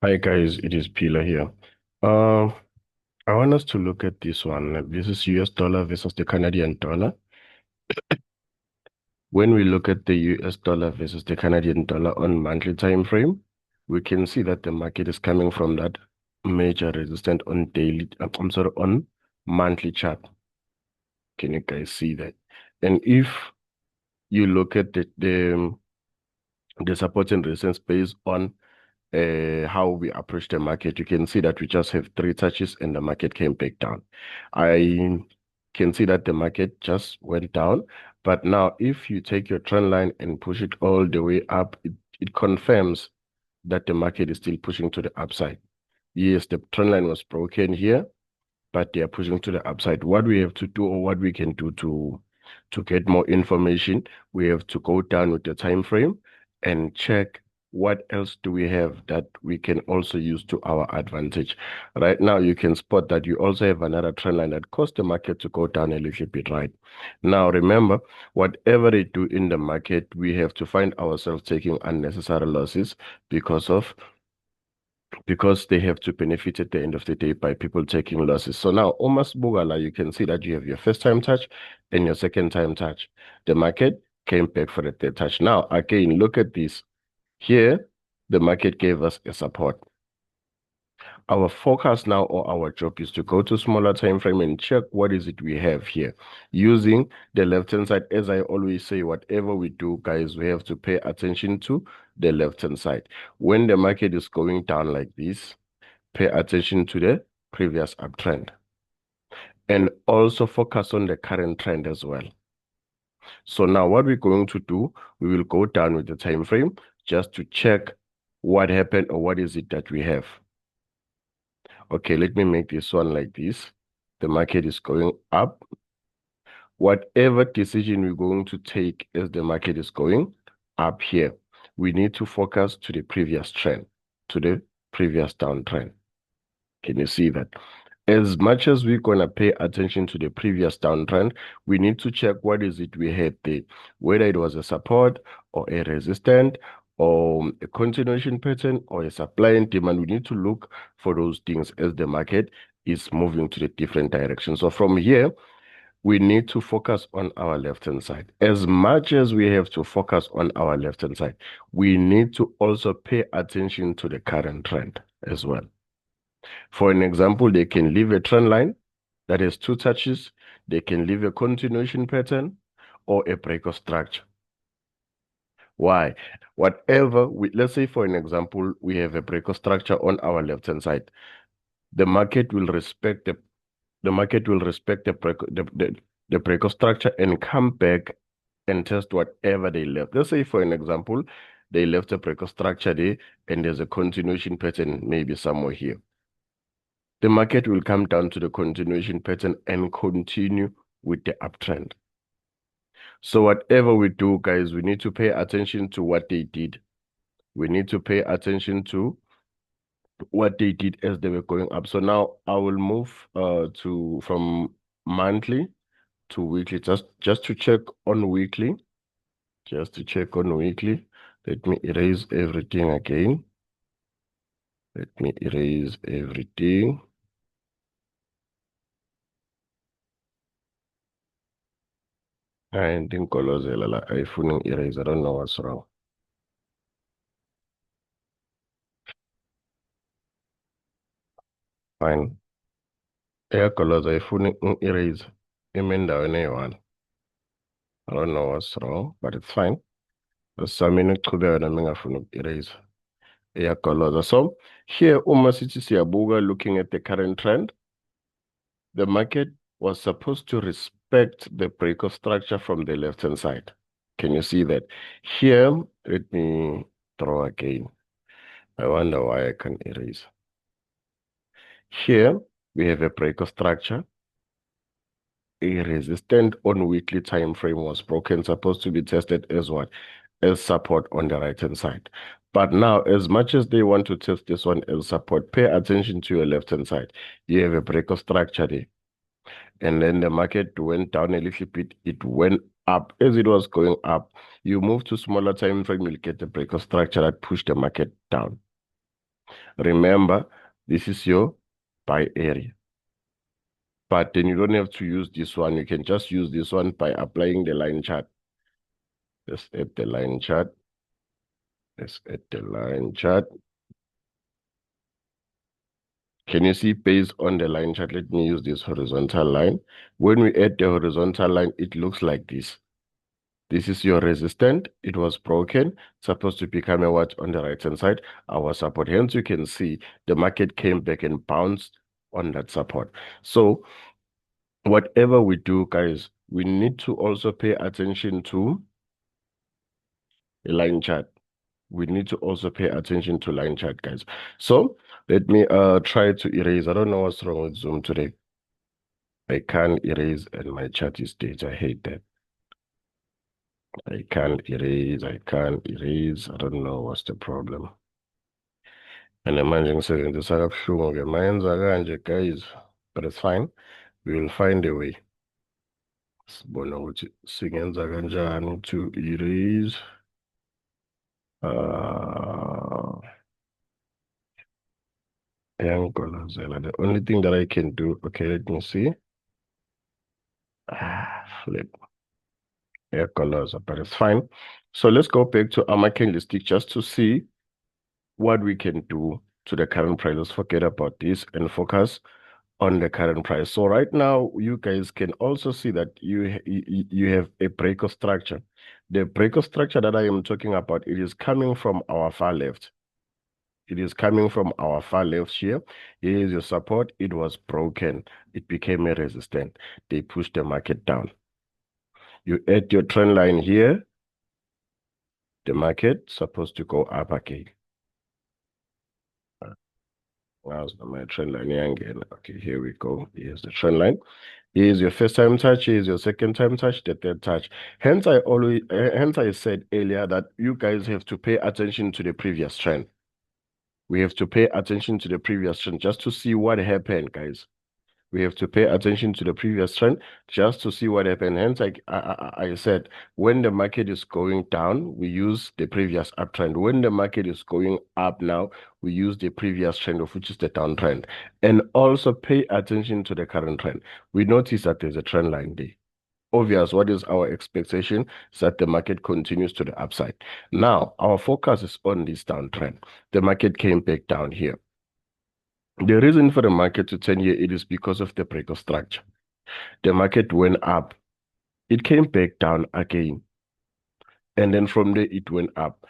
Hi guys, it is Pila here. Uh, I want us to look at this one. This is US dollar versus the Canadian dollar. When we look at the US dollar versus the Canadian dollar on monthly time frame, we can see that the market is coming from that major resistance on daily, I'm sorry, on monthly chart. Can you guys see that? And if you look at the support and resistance based on how we approach the market, you can see that we just have three touches and the market came back down. I can see that the market just went down, but now if you take your trend line and push it all the way up, it confirms that the market is still pushing to the upside. Yes, the trend line was broken here, but they are pushing to the upside. What we have to do, or what we can do to get more information, we have to go down with the time frame and check what else do we have that we can also use to our advantage. Right now, you can spot that you also have another trend line that caused the market to go down a little bit, right? Now, remember, whatever they do in the market, we have to find ourselves taking unnecessary losses because of because they have to benefit at the end of the day by people taking losses. So now, almost Bugala, you can see that you have your first time touch and your second time touch. The market came back for the third touch. Now, again, look at this. Here, the market gave us a support. Our focus now, or our job, is to go to smaller time frame and check what is it we have here. Using the left-hand side, as I always say, whatever we do, guys, we have to pay attention to the left-hand side. When the market is going down like this, pay attention to the previous uptrend and also focus on the current trend as well. So now what we're going to do, we will go down with the time frame just to check what happened or what is it that we have. Okay, let me make this one like this. The market is going up. Whatever decision we're going to take as the market is going up here, we need to focus to the previous trend, to the previous downtrend. Can you see that? As much as we're going to pay attention to the previous downtrend, we need to check what is it we had there, whether it was a support or a resistance or a continuation pattern or a supply and demand. We need to look for those things as the market is moving to the different directions. So from here, we need to focus on our left-hand side. As much as we have to focus on our left-hand side, we need to also pay attention to the current trend as well. For an example, they can leave a trend line that has two touches. They can leave a continuation pattern or a break of structure. Why? Whatever let's say for an example, we have a break of structure on our left-hand side. The market will respect the break of structure and come back and test whatever they left. Let's say for an example, they left a break of structure there and there's a continuation pattern maybe somewhere here. The market will come down to the continuation pattern and continue with the uptrend. So whatever we do, guys, we need to pay attention to what they did. We need to pay attention to what they did as they were going up. So now I will move to from monthly to weekly, just to check on weekly. Just to check on weekly. Let me erase everything again. Let me erase everything. I think Kolozela la iPhone erase. I don't know what's wrong. Fine. Eyakoloza ifuna erase ime endaweni eyi-one. I don't know what's wrong, but it's fine. Samina ukuchubeka nami ngingafuni uku-erase. Eyakoloza. So here uma sithi siyabuka looking at the current trend, the market was supposed to respect the break of structure from the left-hand side. Can you see that? Here, let me draw again. I wonder why I can erase. Here, we have a break of structure. A resistance on weekly time frame was broken, supposed to be tested as what? As support on the right-hand side. But now, as much as they want to test this one as support, pay attention to your left-hand side. You have a break of structure there. And then the market went down a little bit. It went up. As it was going up, you move to smaller time frame, you'll get the break of structure that pushed the market down. Remember, this is your buy area. But then you don't have to use this one. You can just use this one by applying the line chart. Let's add the line chart. Let's add the line chart. Can you see based on the line chart? Let me use this horizontal line. When we add the horizontal line, it looks like this. This is your resistance. It was broken. Supposed to become a what on the right-hand side? Our support. Hence, you can see the market came back and bounced on that support. So whatever we do, guys, we need to also pay attention to a line chart. We need to also pay attention to line chart, guys. So let me try to erase. I don't know what's wrong with Zoom today. I can't erase and my chat is dead. I hate that. I can't erase. I can't erase. I don't know what's the problem. And manje ngisebenzisa kabuhlungu-ke mayenza kanje, guys. But it's fine. We will find a way. Sibona ukuthi singenza kanjani to erase. The only thing that I can do, okay, let me see. Flip. Air colors, but it's fine. So let's go back to our candlestick just to see what we can do to the current price. Let's forget about this and focus on the current price. So right now, you guys can also see that you have a break of structure. The break of structure that I am talking about, it is coming from our far left. It is coming from our far left here. Here is your support. It was broken. It became a resistance. They pushed the market down. You add your trend line here. The market supposed to go up again. How's my trend line here again? Okay, here we go. Here's the trend line. Here's your first time touch. Here's your second time touch. The third touch. Hence, I said earlier that you guys have to pay attention to the previous trend. We have to pay attention to the previous trend just to see what happened, guys. We have to pay attention to the previous trend just to see what happened. Hence, I said, when the market is going down, we use the previous uptrend. When the market is going up now, we use the previous trend, of which is the downtrend. And also pay attention to the current trend. We notice that there's a trend line there. Obvious, what is our expectation is that the market continues to the upside. Now, our focus is on this downtrend. The market came back down here. The reason for the market to turn here, it is because of the break of structure. The market went up. It came back down again. And then from there, it went up.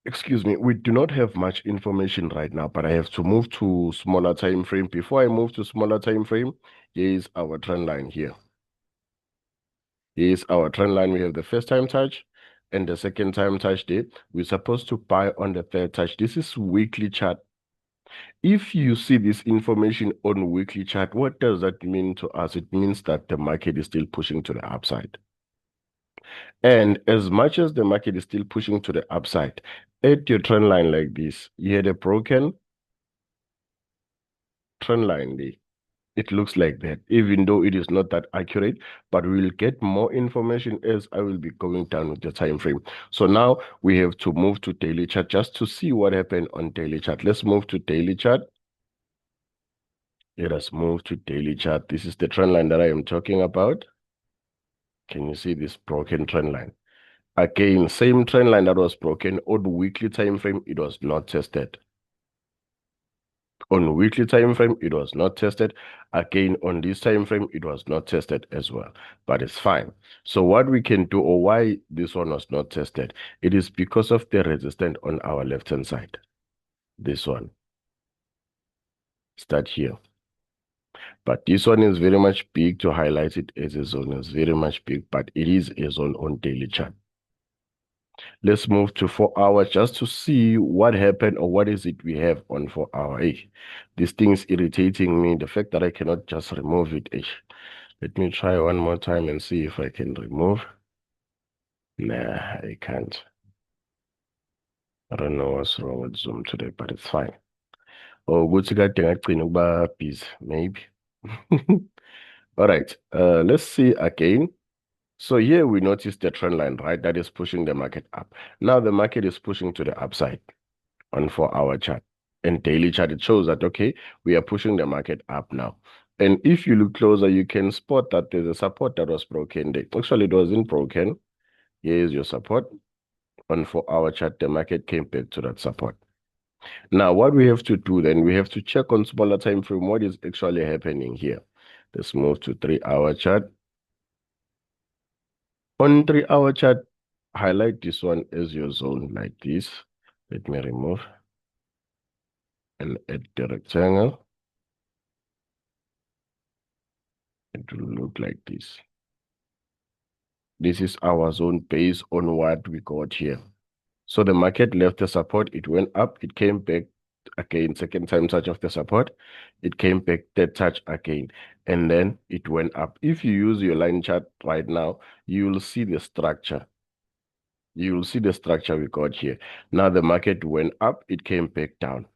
Excuse me, we do not have much information right now, but I have to move to smaller time frame. Before I move to smaller time frame, here is our trend line here. Here is our trend line. We have the first time touch and the second time touch there. We're supposed to buy on the third touch. This is weekly chart. If you see this information on weekly chart, what does that mean to us? It means that the market is still pushing to the upside. And as much as the market is still pushing to the upside, at your trend line like this, you had a broken trend line there. It looks like that, even though it is not that accurate, but we'll get more information as I will be going down with the time frame. So now we have to move to daily chart just to see what happened on daily chart. Let's move to daily chart. Let us move to daily chart. This is the trend line that I am talking about. Can you see this broken trend line? Again, same trend line that was broken on the weekly time frame, it was not tested. On weekly time frame, it was not tested. Again, on this time frame, it was not tested as well, but it's fine. So what we can do, or why this one was not tested, it is because of the resistance on our left-hand side. This one. Start here. But this one is very much big to highlight it as a zone. It's very much big, but it is a zone on daily chart. Let's move to 4 hours just to see what happened or what is it we have on 4 hour. Hey, this thing is irritating me. The fact that I cannot just remove it. Hey. Let me try one more time and see if I can remove. Nah, I can't. I don't know what's wrong with Zoom today, but it's fine. Oh, good to get busy, maybe. All right, let's see again. So here we notice the trend line, right? That is pushing the market up. Now the market is pushing to the upside. on 4-hour chart. And daily chart, it shows that, okay, we are pushing the market up now. And if you look closer, you can spot that there's a support that was broken there. Actually, it wasn't broken. Here is your support. On 4-hour chart, the market came back to that support. Now, what we have to do then, we have to check on smaller time frame what is actually happening here. Let's move to 3-hour chart. On 3-hour chart, highlight this one as your zone like this. Let me remove and add the rectangle. It will look like this. This is our zone based on what we got here. So the market left the support, it went up, it came back again, second time touch of the support, it came back, third touch again, and then it went up. If you use your line chart right now, you will see the structure. You will see the structure we got here. Now the market went up, it came back down.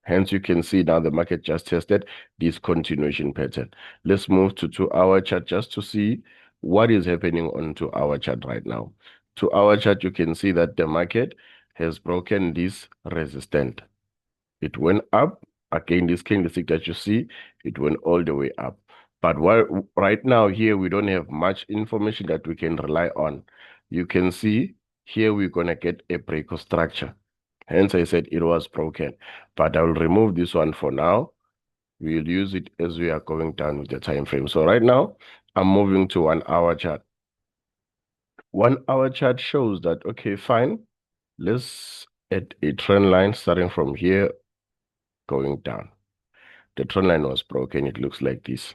Hence, you can see now the market just tested this continuation pattern. Let's move to 2-hour chart just to see what is happening on 2-hour chart right now. 2-hour chart, you can see that the market has broken this resistance. It went up. Again, this candlestick that you see, it went all the way up. But right now here, we don't have much information that we can rely on. You can see here we're going to get a break of structure. Hence, I said it was broken. But I will remove this one for now. We'll use it as we are going down with the time frame. So right now, I'm moving to 1-hour chart. 1-hour chart shows that, okay, fine. Let's add a trend line starting from here, going down. The trend line was broken. It looks like this.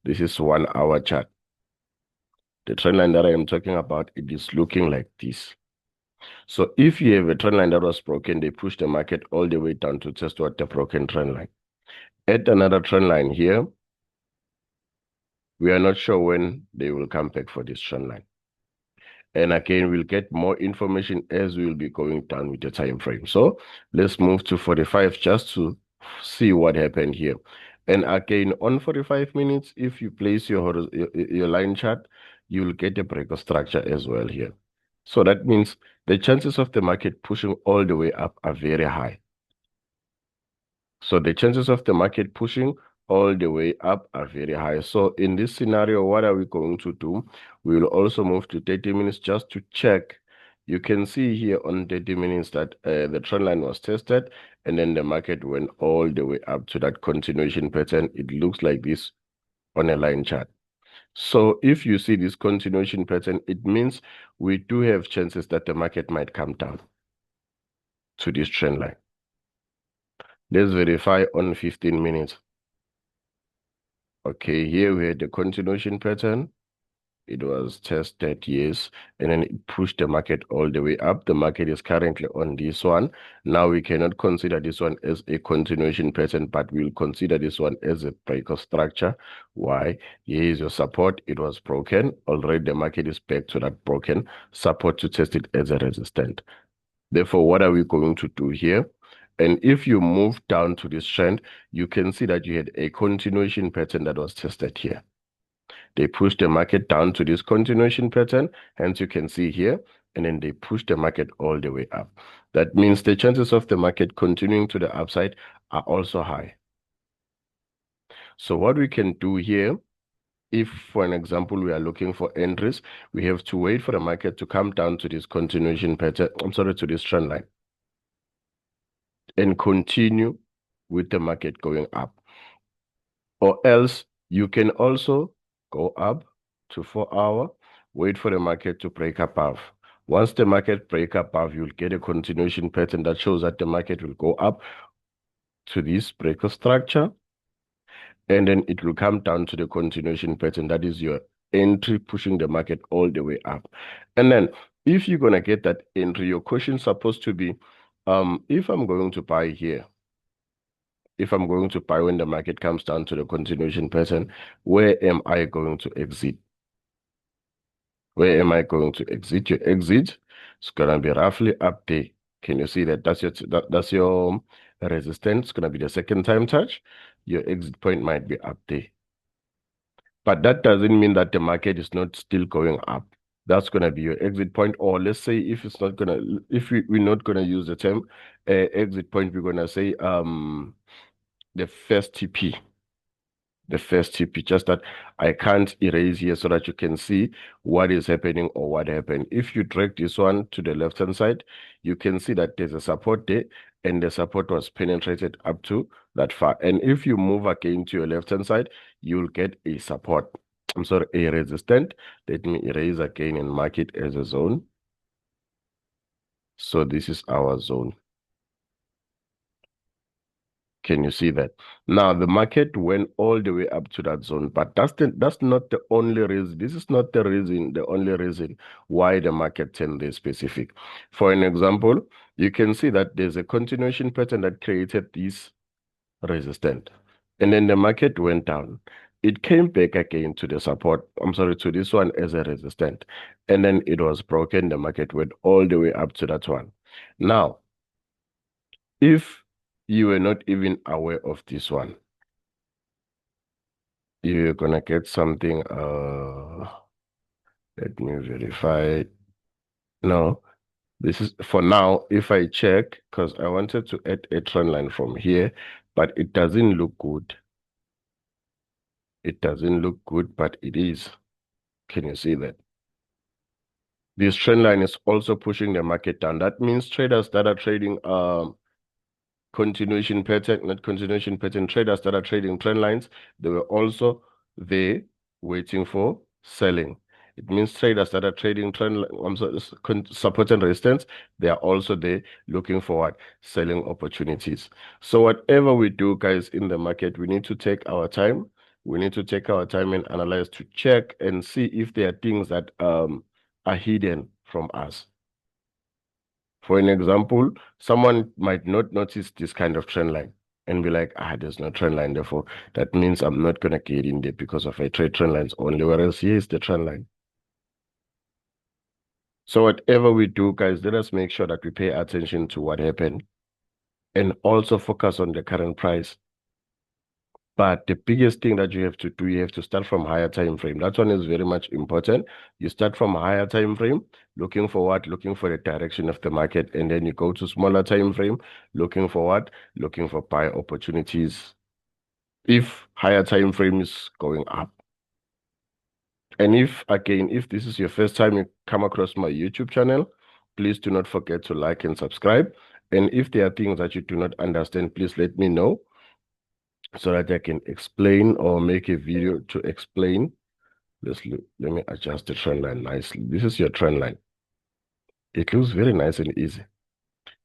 This is 1-hour chart. The trend line that I am talking about, it is looking like this. So if you have a trend line that was broken, they push the market all the way down to test what the broken trend line. Add another trend line here. We are not sure when they will come back for this trend line. And again, we'll get more information as we'll be going down with the time frame. So let's move to 45 just to see what happened here. And again, on 45 minutes, if you place your line chart, you'll get a break of structure as well here. So that means the chances of the market pushing all the way up are very high. So the chances of the market pushing all the way up are very high. So in this scenario, what are we going to do? We will also move to 30 minutes just to check. You can see here on 30 minutes that the trend line was tested and then the market went all the way up to that continuation pattern. It looks like this on a line chart. So if you see this continuation pattern, it means we do have chances that the market might come down to this trend line. Let's verify on 15 minutes. Okay, here we had the continuation pattern. It was tested, yes, and then it pushed the market all the way up. The market is currently on this one. Now we cannot consider this one as a continuation pattern, but we'll consider this one as a break of structure. Why? Here is your support. It was broken. Already the market is back to that broken support to test it as a resistance. Therefore, what are we going to do here? And if you move down to this trend, you can see that you had a continuation pattern that was tested here. They pushed the market down to this continuation pattern, hence you can see here, and then they push the market all the way up. That means the chances of the market continuing to the upside are also high. So what we can do here, if, for an example, we are looking for entries, we have to wait for the market to come down to this continuation pattern, to this trend line, and continue with the market going up. Or else you can also go up to 4-hour, wait for the market to break above. Once the market break above, you'll get a continuation pattern that shows that the market will go up to this breaker structure, and then it will come down to the continuation pattern. That is your entry pushing the market all the way up. And then if you're going to get that entry, your question is supposed to be, if I'm going to buy here, if I'm going to buy when the market comes down to the continuation pattern, where am I going to exit? Where am I going to exit? Your exit is going to be roughly up there. Can you see that? That's your resistance. It's going to be the second time touch. Your exit point might be up there. But that doesn't mean that the market is not still going up. That's gonna be your exit point. Or let's say if it's not gonna, if we're not gonna use the term exit point, we're gonna say the first TP. The first TP, just that I can't erase here so that you can see what is happening or what happened. If you drag this one to the left hand side, you can see that there's a support there, and the support was penetrated up to that far. And if you move again to your left hand side, you'll get a support. I'm sorry, a resistant. Let me erase again and mark it as a zone. So this is our zone. Can you see that? Now the market went all the way up to that zone, but that's not the only reason. This is not the only reason why the market turned this specific. For an example, you can see that there's a continuation pattern that created this resistance. And then the market went down. It came back again to the support, I'm sorry, to this one as a resistance. And then it was broken. The market went all the way up to that one. Now, if you were not even aware of this one, you're gonna get something, let me verify. No, this is for now. If I check, because I wanted to add a trend line from here, but it doesn't look good. It doesn't look good, but it is. Can you see that? This trend line is also pushing the market down. That means traders that are trading continuation pattern, not continuation pattern, traders that are trading trend lines, they were also there waiting for selling. It means traders that are trading trend, support and resistance, they are also there looking for what? Selling opportunities. So whatever we do, guys, in the market, we need to take our time. We need to take our time and analyze to check and see if there are things that are hidden from us. For an example, someone might not notice this kind of trend line and be like, there's no trend line, therefore that means I'm not going to get in there because of I trade trend lines only, whereas here is the trend line. So whatever we do, guys, let us make sure that we pay attention to what happened and also focus on the current price. But the biggest thing that you have to do, you have to start from higher time frame. That one is very much important. You start from a higher time frame, looking for what? Looking for the direction of the market. And then you go to smaller time frame, looking for what? Looking for buy opportunities. If higher time frame is going up. And if, again, if this is your first time you come across my YouTube channel, please do not forget to like and subscribe. And if there are things that you do not understand, please let me know, so that I can explain or make a video to explain. Let me adjust the trend line nicely. This is your trend line. It looks very nice and easy.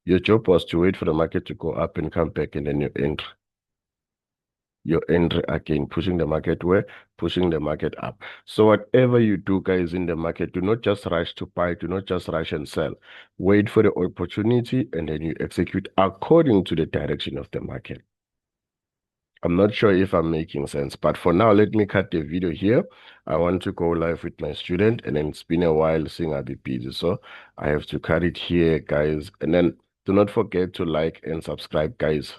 Your job was to wait for the market to go up and come back, and then you enter. Your entry again, pushing the market where? Pushing the market up. So whatever you do, guys, in the market, do not just rush to buy, do not just rush and sell. Wait for the opportunity, and then you execute according to the direction of the market. I'm not sure if I'm making sense, but for now, let me cut the video here. I want to go live with my student, and then it's been a while seeing I'll be busy. So I have to cut it here, guys. And then do not forget to like and subscribe, guys.